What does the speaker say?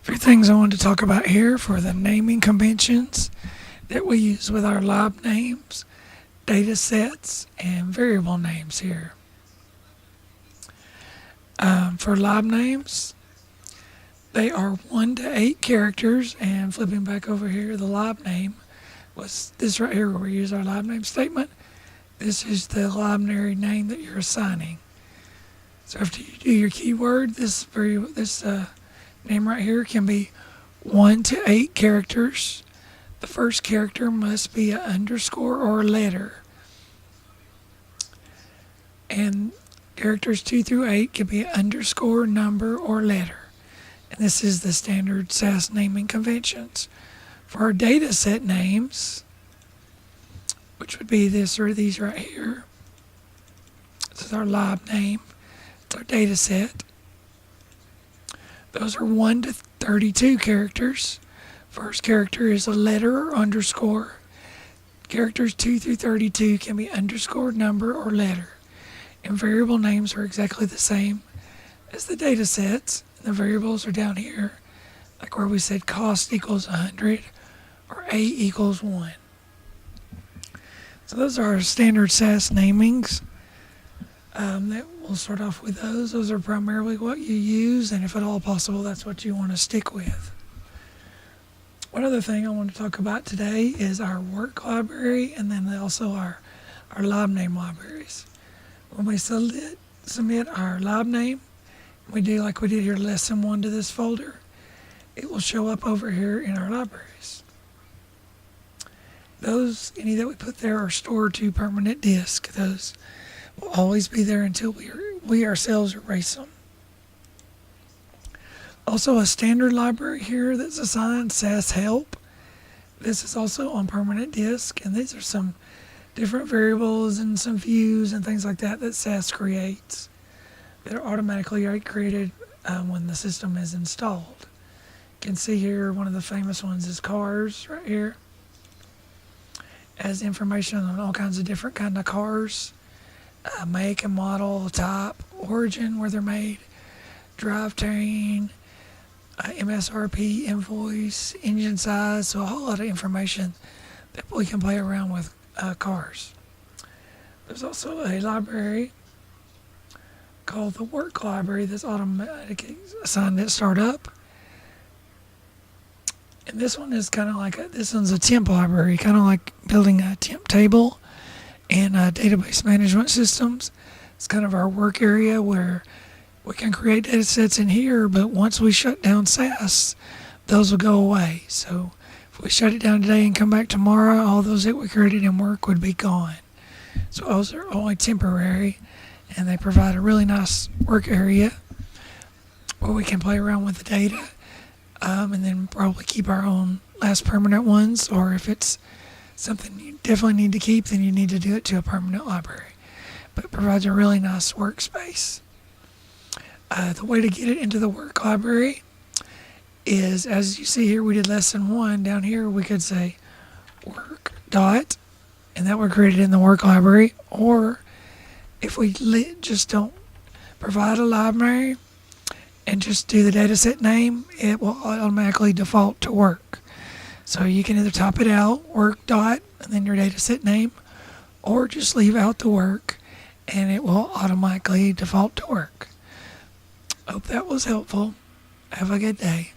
A few things I wanted to talk about here for the naming conventions that we use with our lib names, data sets, and variable names here. For lib names, they are 1 to 8 characters, and flipping back over here, the lib name was this right here where we use our lib name statement. This is the libnary name that you're assigning. So after you do your keyword, this name right here can be 1 to 8 characters. The first character must be an underscore or a letter. And characters 2 through 8 can be an underscore, number, or letter. And this is the standard SAS naming conventions. For our data set names, which would be this or these right here, this is our lib name, it's our data set. Those are 1 to 32 characters. First character is a letter or underscore. Characters 2 through 32 can be underscore, number, or letter. And variable names are exactly the same as the data sets. And the variables are down here, like where we said cost equals 100 or A equals 1. So those are our standard SAS namings. That we'll start off with those. Those are primarily what you use, and if at all possible, that's what you want to stick with. One other thing I want to talk about today is our work library, and then also our lib name libraries. When we submit our lib name, we do like we did here, lesson 1 to this folder, it will show up over here in our libraries. Any that we put there are stored to permanent disk. Those will always be there until we ourselves erase them. Also a standard library here that's assigned SAS help. This is also on permanent disk, and these are some different variables and some views and things like that SAS creates that are automatically created when the system is installed. You can see here one of the famous ones is cars right here. Has information on all kinds of different kind of cars. Make and model, type, origin, where they're made, drivetrain, MSRP, invoice, engine size, so a whole lot of information that we can play around with cars. There's also a library called the work library that's automatically assigned at startup. And this one is kind of like this one's a temp library, kind of like building a temp table and database management systems. It's kind of our work area where we can create data sets in here, but once we shut down SAS, those will go away. So if we shut it down today and come back tomorrow, all those that we created in work would be gone. So those are only temporary, and they provide a really nice work area where we can play around with the data, and then probably keep our own last permanent ones, or if it's something you definitely need to keep, then you need to do it to a permanent library. But it provides a really nice workspace. The way to get it into the work library is, as you see here, we did lesson 1. Down here we could say work dot, and that would create it in the work library. Or if we just don't provide a library and just do the data set name, it will automatically default to work. So you can either type it out, work dot, and then your data set name, or just leave out the work and it will automatically default to work. Hope that was helpful. Have a good day.